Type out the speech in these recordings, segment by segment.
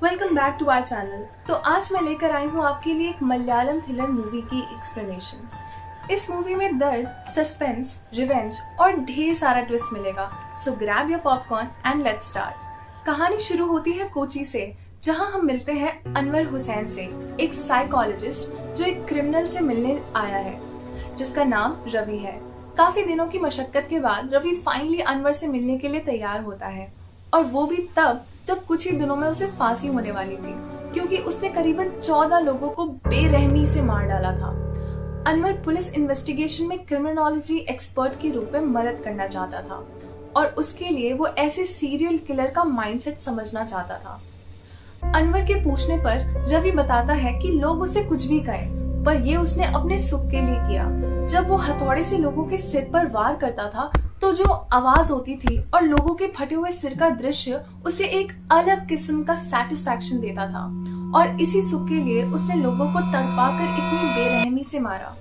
Welcome back to our channel. तो आज मैं लेकर आई हूँ आपके लिए एक मलयालम थ्रिलर मूवी की एक्सप्लेनेशन। इस मूवी में दर्द, सस्पेंस, रिवेंज और ढेर सारा ट्विस्ट मिलेगा। So grab your popcorn and let's start. कहानी शुरू होती है कोची से, जहाँ हम मिलते हैं अनवर हुसैन से, एक साइकोलॉजिस्ट जो एक क्रिमिनल से मिलने आया है जिसका नाम रवि है। काफी दिनों की मशक्कत के बाद रवि फाइनली अनवर से मिलने के लिए तैयार होता है, और वो भी तब जब कुछ ही दिनों में उसे फांसी होने वाली थी, क्योंकि उसने करीबन 14 लोगों को बेरहमी से मार डाला था। अनवर पुलिस इन्वेस्टिगेशन में क्रिमिनोलॉजी एक्सपर्ट के रूप में मदद करना चाहता था, और उसके लिए वो ऐसे सीरियल किलर का माइंडसेट समझना चाहता था। अनवर के पूछने पर रवि बताता है कि लोग उसे कुछ भी कहें, पर ये उसने अपने सुख के लिए किया। जब वो हथौड़े से लोगों के सिर पर वार करता था तो जो आवाज होती थी और लोगों के फटे हुए सिर का दृश्य उसे एक अलग किस्म का सेटिस्फैक्शन देता था, और इसी सुख के लिए उसने लोगों को तड़पाकर इतनी बेरहमी से मारा।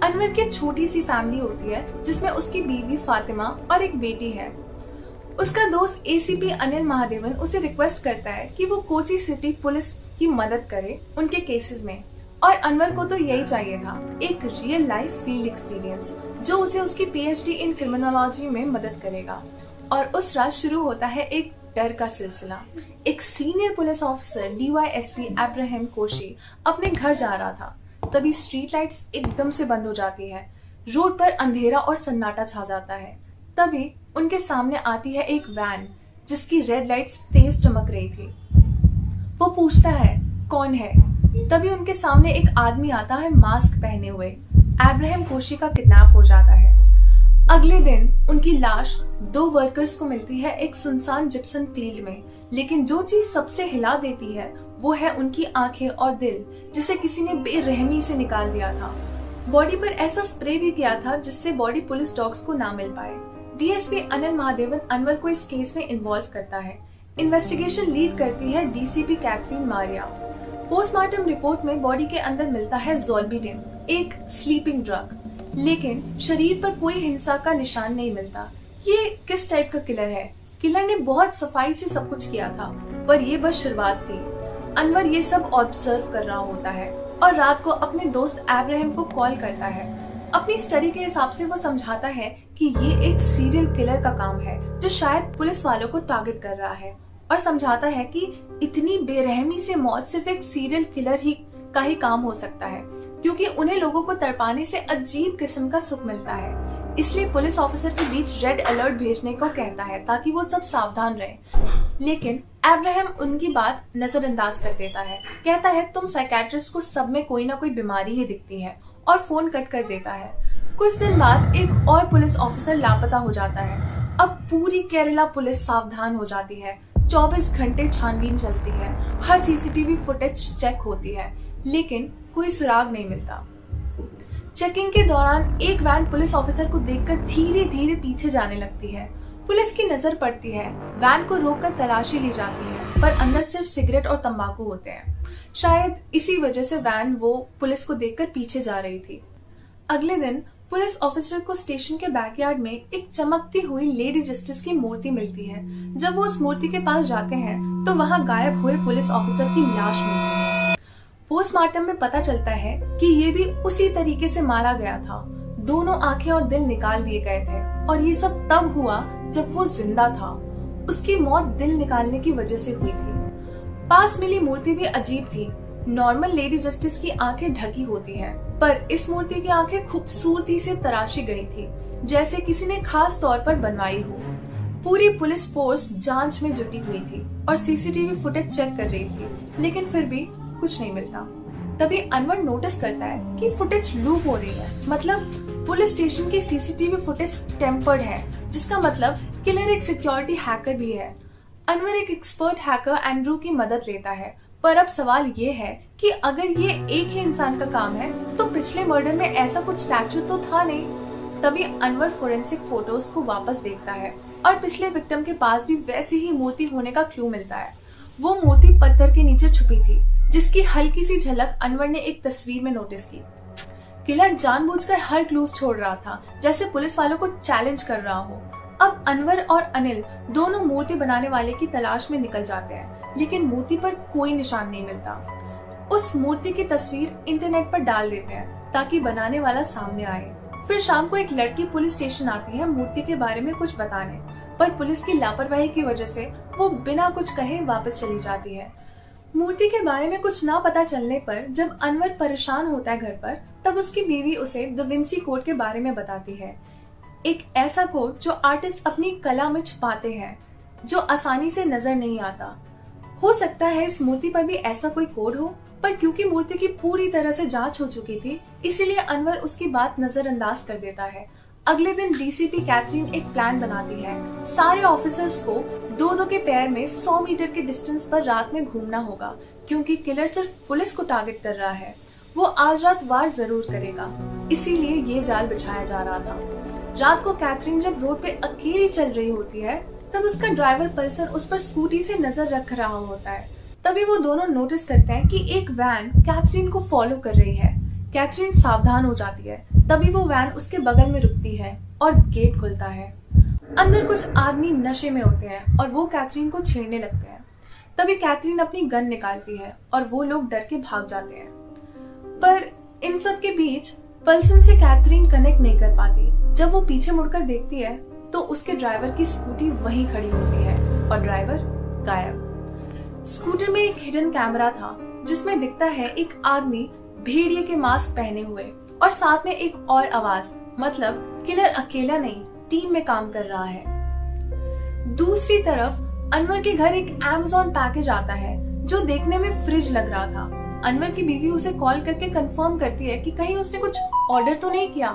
अनवर की छोटी सी फैमिली होती है जिसमें उसकी बीवी फातिमा और एक बेटी है। उसका दोस्त एसीपी अनिल महादेवन उसे रिक्वेस्ट करता है कि वो कोची सिटी पुलिस की मदद करे उनके केसेस में, और अनवर को तो यही चाहिए था, एक रियल लाइफ फील्ड एक्सपीरियंस जो उसे उसकी पीएचडी इन क्रिमिनोलॉजी में मदद करेगा। और उस रात शुरू होता है एक डर का सिलसिला। एक senior police officer DYSP Abraham Koshy अपने घर जा रहा था, तभी स्ट्रीट लाइट्स एकदम से बंद हो जाती है। रोड पर अंधेरा और सन्नाटा छा जाता है। तभी उनके सामने आती है एक वैन जिसकी रेड लाइट्स तेज चमक रही थी। वो पूछता है कौन है। तभी उनके सामने एक आदमी आता है मास्क पहने हुए। अब्राहम कोशी का किडनैप हो जाता है। अगले दिन उनकी लाश 2 वर्कर्स को मिलती है एक सुनसान जिप्सन फील्ड में, लेकिन जो चीज सबसे हिला देती है वो है उनकी आंखें और दिल, जिसे किसी ने बेरहमी से निकाल दिया था। बॉडी पर ऐसा स्प्रे भी किया था जिससे बॉडी पुलिस डॉग्स को ना मिल पाए। डीएसपी अनिल महादेवन अनवर को इस केस में इन्वॉल्व करता है। इन्वेस्टिगेशन लीड करती है DCP Catherine Maria. Postmortem report में बॉडी के अंदर मिलता है ज़ोल्बिडिन, एक स्लीपिंग ड्रग, लेकिन शरीर पर कोई हिंसा का निशान नहीं मिलता। ये किस टाइप का किलर है? किलर ने बहुत सफाई से सब कुछ किया था, पर ये बस शुरुआत थी। अनवर ये सब ऑब्जर्व कर रहा होता है और रात को अपने दोस्त अब्राहम को कॉल करता है। अपनी स्टडी के हिसाब से वो समझाता है कि ये एक सीरियल किलर का काम है जो शायद पुलिस वालों को टारगेट कर रहा है, और समझाता है कि इतनी बेरहमी से मौत सिर्फ एक सीरियल किलर का ही काम हो सकता है, क्योंकि उन्हें लोगों को तड़पाने से अजीब किस्म का सुख मिलता है। इसलिए पुलिस ऑफिसर के बीच रेड अलर्ट भेजने को कहता है ताकि वो सब सावधान रहें। लेकिन अब्राहम उनकी बात नजरअंदाज कर देता है। कहता है तुम साइकेट्रिस्ट को सब में कोई ना कोई बीमारी ही दिखती है, और फोन कट कर देता है। कुछ दिन बाद एक और पुलिस ऑफिसर लापता हो जाता है। अब पूरी केरला पुलिस सावधान हो जाती है। 24 घंटे छानबीन चलती है, हर सीसीटीवी फुटेज चेक होती है, लेकिन कोई सुराग नहीं मिलता। चेकिंग के दौरान एक वैन पुलिस ऑफिसर को देखकर धीरे धीरे पीछे जाने लगती है। पुलिस की नजर पड़ती है। वैन को रोककर तलाशी ली जाती है, पर अंदर सिर्फ सिगरेट और तंबाकू होते हैं। शायद इसी वजह से वैन वो पुलिस को देखकर पीछे जा रही थी। अगले दिन पुलिस ऑफिसर को स्टेशन के बैकयार्ड में एक चमकती हुई लेडी जस्टिस की मूर्ति मिलती है। जब वो उस मूर्ति के पास जाते हैं तो वहाँ गायब हुए पुलिस ऑफिसर की लाश मिलती है। पोस्टमार्टम में पता चलता है कि ये भी उसी तरीके से मारा गया था। दोनों आंखें और दिल निकाल दिए गए थे, और ये सब तब हुआ जब वो जिंदा था। उसकी मौत दिल निकालने की वजह से हुई थी। पास मिली मूर्ति भी अजीब थी। नॉर्मल लेडी जस्टिस की आंखें ढकी होती हैं, पर इस मूर्ति की आंखें खूबसूरती से तराशी गई थी, जैसे किसी ने खास तौर पर बनवाई हो। पूरी पुलिस फोर्स जांच में जुटी हुई थी और सीसीटीवी फुटेज चेक कर रही थी, लेकिन फिर भी कुछ नहीं मिलता। तभी अनवर नोटिस करता है कि फुटेज लूप हो रही है, मतलब पुलिस स्टेशन की सीसीटीवी फुटेज टेम्पर्ड है, जिसका मतलब किलर एक सिक्योरिटी हैकर भी है। अनवर एक एक्सपर्ट हैकर एंड्रू की मदद लेता है, पर अब सवाल ये है कि अगर ये एक ही इंसान का काम है तो पिछले मर्डर में ऐसा कुछ स्टैचू तो था नहीं। तभी अनवर फोरेंसिक फोटोज को वापस देखता है और पिछले विक्टिम के पास भी वैसी ही मूर्ति होने का क्लू मिलता है। वो मूर्ति पत्थर के नीचे छुपी थी, जिसकी हल्की सी झलक अनवर ने एक तस्वीर में नोटिस की। किलर जानबूझकर हर क्लूज छोड़ रहा था, जैसे पुलिस वालों को चैलेंज कर रहा हो। अब अनवर और अनिल दोनों मूर्ति बनाने वाले की तलाश में निकल जाते हैं, लेकिन मूर्ति पर कोई निशान नहीं मिलता। उस मूर्ति की तस्वीर इंटरनेट पर डाल देते हैं ताकि बनाने वाला सामने आए। फिर शाम को एक लड़की पुलिस स्टेशन आती है मूर्ति के बारे में कुछ बताने, पर पुलिस की लापरवाही की वजह से वो बिना कुछ कहे वापस चली जाती है। मूर्ति के बारे में कुछ ना पता चलने पर जब अनवर परेशान होता है घर पर, तब उसकी बीवी उसे द विंसी कोड के बारे में बताती है। एक ऐसा कोड जो आर्टिस्ट अपनी कला में छुपाते हैं, जो आसानी से नजर नहीं आता। हो सकता है इस मूर्ति पर भी ऐसा कोई कोड हो, पर क्योंकि मूर्ति की पूरी तरह से जांच हो चुकी थी, इसीलिए अनवर उसकी बात नजरअंदाज कर देता है। अगले दिन डीसीपी कैथरीन एक प्लान बनाती है। सारे ऑफिसर्स को दो के पैर में 100 मीटर के डिस्टेंस पर रात में घूमना होगा, क्योंकि किलर सिर्फ पुलिस को टारगेट कर रहा है। वो आज रात वार जरूर करेगा, इसीलिए ये जाल बिछाया जा रहा था। रात को कैथरीन जब रोड पे अकेली चल रही होती है, तब उसका ड्राइवर पल्सन उस पर स्कूटी से नजर रख रहा होता है। तभी वो दोनों नोटिस करते हैं कि एक वैन कैथरीन को फॉलो कर रही है। कैथरीन सावधान हो जाती है। तभी वो वैन उसके बगल में रुकती है और गेट खुलता है। अंदर कुछ आदमी नशे में होते हैं और वो कैथरीन को छेड़ने लगते हैं। तभी कैथरीन अपनी गन निकालती है और वो लोग डर के भाग जाते हैं। पर इन सब के बीच पल्सन से कैथरीन कनेक्ट नहीं कर पाती। जब वो पीछे मुड़कर देखती है तो उसके ड्राइवर की स्कूटी वहीं खड़ी होती है और ड्राइवर गायब। स्कूटर में एक हिडन कैमरा था जिसमें दिखता है एक आदमी भेड़िए के मास्क पहने हुए और साथ में एक और आवाज, मतलब किलर अकेला नहीं, टीम में काम कर रहा है। दूसरी तरफ अनवर के घर एक अमेज़न पैकेज आता है जो देखने में फ्रिज लग रहा था। अनवर की बीवी उसे कॉल करके कंफर्म करती है कि कहीं उसने कुछ ऑर्डर तो नहीं किया,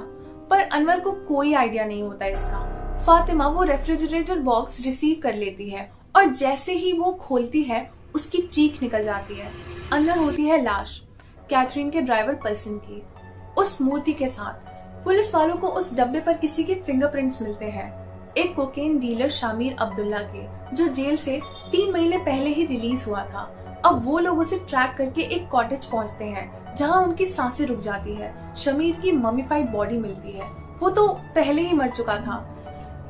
पर अनवर को कोई आइडिया नहीं होता इसका। फातिमा वो रेफ्रिजरेटर बॉक्स रिसीव कर लेती है और जैसे ही वो खोलती है उसकी चीख निकल जाती है। अंदर होती है लाश, कैथरीन के ड्राइवर पल्सन की, उस मूर्ति के साथ। पुलिस वालों को उस डब्बे पर किसी के फिंगरप्रिंट्स मिलते हैं, एक कोकेन डीलर शामिर अब्दुल्ला के, जो जेल से 3 महीने पहले ही रिलीज हुआ था। अब वो लोग उसे ट्रैक करके एक कॉटेज पहुंचते हैं जहां उनकी सांसें रुक जाती है। शमीर की ममीफाइड बॉडी मिलती है, वो तो पहले ही मर चुका था।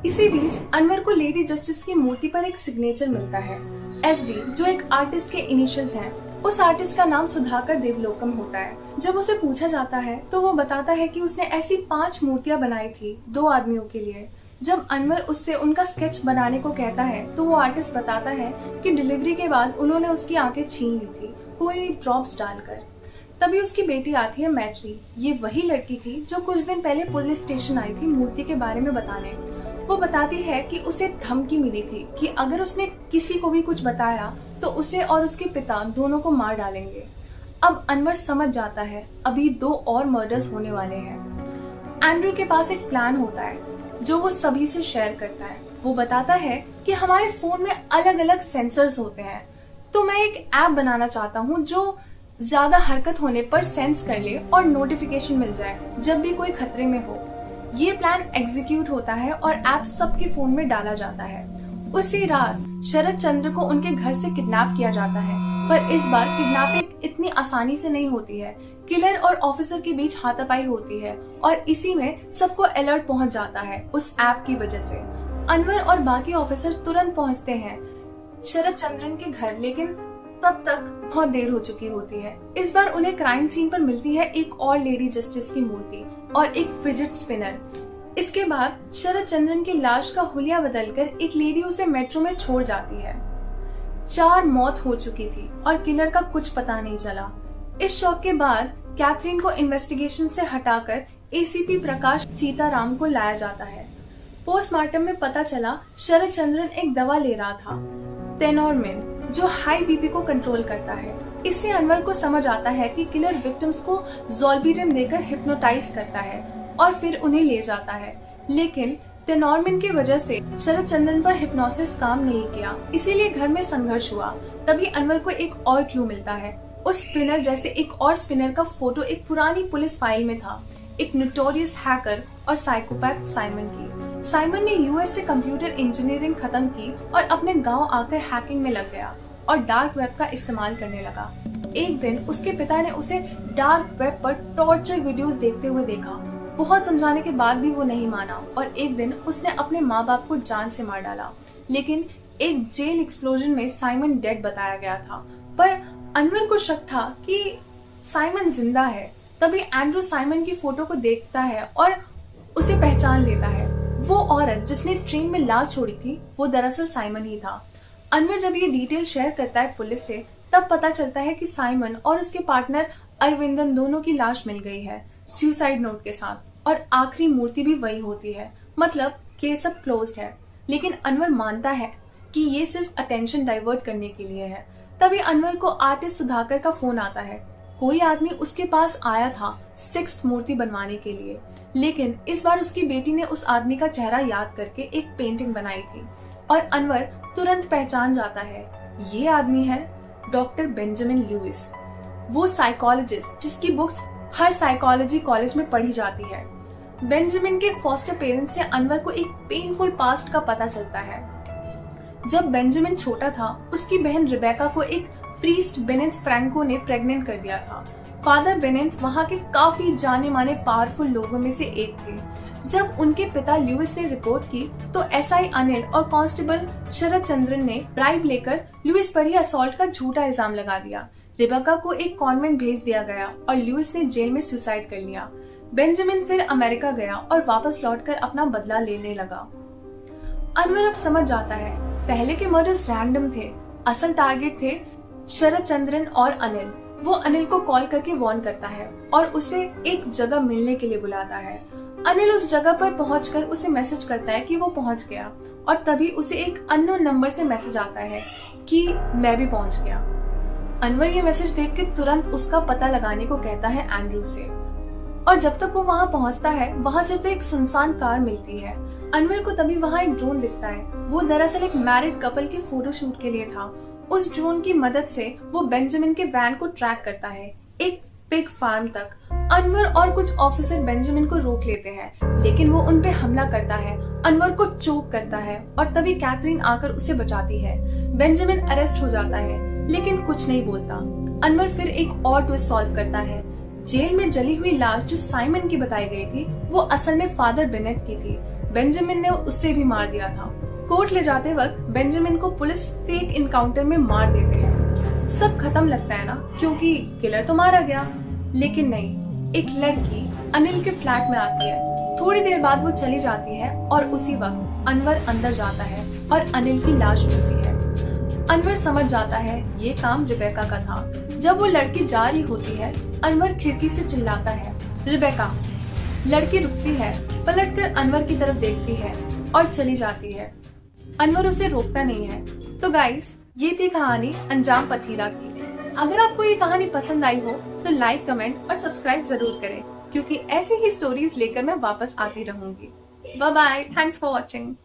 इसी बीच अनवर को लेडी जस्टिस की मूर्ति पर एक सिग्नेचर मिलता है, SD, जो एक आर्टिस्ट के इनिशियल्स हैं। उस आर्टिस्ट का नाम सुधाकर देवलोकम होता है। जब उसे पूछा जाता है तो वो बताता है कि उसने ऐसी 5 मूर्तियां बनाई थी 2 आदमियों के लिए। जब अनवर उससे उनका स्केच बनाने को कहता है तो वो आर्टिस्ट बताता है कि डिलीवरी के बाद उन्होंने उसकी आंखें छीन ली थी, कोई ड्रॉप्स डालकर। तभी उसकी बेटी आती है मैत्री। ये वही लड़की थी जो कुछ दिन पहले पुलिस स्टेशन आई थी मूर्ति के बारे में बताने। वो बताती है कि उसे धमकी मिली थी कि अगर उसने किसी को भी कुछ बताया तो उसे और उसके पिता दोनों को मार डालेंगे। अब अनवर समझ जाता है अभी 2 और मर्डर्स होने वाले हैं। एंड्रू के पास एक प्लान होता है जो वो सभी से शेयर करता है। वो बताता है कि हमारे फोन में अलग अलग सेंसर्स होते हैं, तो मैं एक ऐप बनाना चाहता हूँ जो ज्यादा हरकत होने पर सेंस कर ले और नोटिफिकेशन मिल जाए जब भी कोई खतरे में हो। ये प्लान एग्जीक्यूट होता है और ऐप सबके फोन में डाला जाता है। उसी रात शरद चंद्र को उनके घर से किडनैप किया जाता है, पर इस बार किडनैपिंग इतनी आसानी से नहीं होती है। किलर और ऑफिसर के बीच हाथापाई होती है और इसी में सबको अलर्ट पहुंच जाता है उस ऐप की वजह से। अनवर और बाकी ऑफिसर तुरंत पहुंचते हैं शरद चंद्रन के घर, लेकिन तब तक बहुत देर हो चुकी होती है। इस बार उन्हें क्राइम सीन पर मिलती है एक और लेडी जस्टिस की मूर्ति और एक फिजिट स्पिनर। इसके बाद शरद चंद्रन की लाश का हुलिया बदलकर एक लेडी उसे मेट्रो में छोड़ जाती है। 4 मौत हो चुकी थी और किलर का कुछ पता नहीं चला। इस शौक के बाद कैथरीन को इन्वेस्टिगेशन से हटाकर ACP प्रकाश सीताराम को लाया जाता है। पोस्टमार्टम में पता चला शरद चंद्रन एक दवा ले रहा था, टेनोरमिन, जो हाई बीपी को कंट्रोल करता है। इससे अनवर को समझ आता है कि किलर विक्टिम्स को ज़ोल्बिडेम देकर हिप्नोटाइज करता है और फिर उन्हें ले जाता है। लेकिन टेनोरमिन की वजह से शरद चंद्रन पर हिप्नोसिस काम नहीं किया, इसीलिए घर में संघर्ष हुआ। तभी अनवर को एक और क्लू मिलता है। उस स्पिनर जैसे एक और स्पिनर का फोटो एक पुरानी पुलिस फाइल में था, एक नोटोरियस हैकर और साइकोपैथ साइमन की। साइमन ने US से कंप्यूटर इंजीनियरिंग खत्म की और अपने गांव आकर हैकिंग में लग गया और डार्क वेब का इस्तेमाल करने लगा। एक दिन उसके पिता ने उसे डार्क वेब पर टॉर्चर वीडियोस देखते हुए देखा। बहुत समझाने के बाद भी वो नहीं माना और एक दिन उसने अपने माँ बाप को जान से मार डाला। लेकिन एक जेल एक्सप्लोजन में साइमन डेड बताया गया था, पर अनवर को शक था कि साइमन जिंदा है। तभी एंड्रू साइमन की फोटो को देखता है और उसे पहचान लेता है। वो औरत जिसने ट्रेन में लाश छोड़ी थी वो दरअसल साइमन ही था। अनवर जब ये डिटेल शेयर करता है पुलिस से, तब पता चलता है कि साइमन और उसके पार्टनर अरविंदन दोनों की लाश मिल गई है सुसाइड नोट के साथ, और आखिरी मूर्ति भी वही होती है। मतलब केस अब क्लोज्ड है। लेकिन अनवर मानता है कि ये सिर्फ अटेंशन डाइवर्ट करने के लिए है। तभी अनवर को आर्टिस्ट सुधाकर का फोन आता है। कोई आदमी उसके पास आया था 6th मूर्ति बनवाने के लिए, लेकिन इस बार उसकी बेटी ने उस आदमी का चेहरा याद करके एक पेंटिंग बनाई थी और अनवर तुरंत पहचान जाता है ये आदमी है डॉक्टर बेंजामिन लुइस, वो साइकोलॉजिस्ट जिसकी बुक्स हर साइकोलॉजी कॉलेज में पढ़ी जाती है। बेंजामिन के फॉस्टर पेरेंट्स से अनवर को एक पेनफुल पास्ट का पता चलता है। जब बेंजामिन छोटा था, उसकी बहन रिबेका को एक प्रीस्ट बेनेथ फ्रैंको ने प्रेग्नेंट कर दिया था। फादर बेनेथ वहाँ के काफी जाने माने पावरफुल लोगों में से एक थे। जब उनके पिता लुइस ने रिपोर्ट की तो एसआई अनिल और कांस्टेबल शरद चंद्रन ने ब्राइब लेकर लुइस पर ही असॉल्ट का झूठा इल्जाम लगा दिया। रिबेका को एक कॉन्वेंट भेज दिया गया और लुइस ने जेल में सुसाइड कर लिया। बेंजामिन फिर अमेरिका गया और वापस लौटकर अपना बदला लेने लगा। अनवर अब समझ जाता है पहले के मर्डर्स रैंडम थे, असल टारगेट थे शरद चंद्रन और अनिल। वो अनिल को कॉल करके वार्न करता है और उसे एक जगह मिलने के लिए बुलाता है। अनिल उस जगह पर पहुंचकर उसे मैसेज करता है कि वो पहुंच गया, और तभी उसे एक अननोन नंबर से मैसेज आता है कि मैं भी पहुंच गया। अनवर ये मैसेज देख के तुरंत उसका पता लगाने को कहता है एंड्रू से, और जब तक वो वहाँ पहुँचता है वहाँ सिर्फ एक सुनसान कार मिलती है। अनवर को तभी वहाँ एक ड्रोन दिखता है। वो दरअसल एक मैरिड कपल के फोटोशूट के लिए था। उस ड्रोन की मदद से वो बेंजामिन के वैन को ट्रैक करता है एक पिग फार्म तक। अनवर और कुछ ऑफिसर बेंजामिन को रोक लेते हैं, लेकिन वो उन पे हमला करता है, अनवर को चोक करता है और तभी कैथरीन आकर उसे बचाती है। बेंजामिन अरेस्ट हो जाता है लेकिन कुछ नहीं बोलता। अनवर फिर एक और ट्विस्ट सॉल्व करता है। जेल में जली हुई लाश जो साइमन की बताई गई थी वो असल में फादर बेनेथ की थी। बेंजामिन ने उससे भी मार दिया था। कोर्ट ले जाते वक्त बेंजामिन को पुलिस फेक इनकाउंटर में मार देते हैं। सब खत्म लगता है ना, क्योंकि किलर तो मारा गया। लेकिन नहीं, एक लड़की अनिल के फ्लैट में आती है। थोड़ी देर बाद वो चली जाती है और उसी वक्त अनवर अंदर जाता है और अनिल की लाश मिलती है। अनवर समझ जाता है ये काम रिबेका का था। जब वो लड़की जा रही होती है, अनवर खिड़की से चिल्लाता है रिबेका। लड़की रुकती है, पलटकर अनवर की तरफ देखती है और चली जाती है। अनवर उसे रोकता नहीं है। तो गाइस, ये थी कहानी अंजाम पथीरा की। अगर आपको ये कहानी पसंद आई हो तो लाइक, कमेंट और सब्सक्राइब जरूर करें, क्योंकि ऐसी ही स्टोरीज लेकर मैं वापस आती रहूंगी। Bye bye, thanks for watching.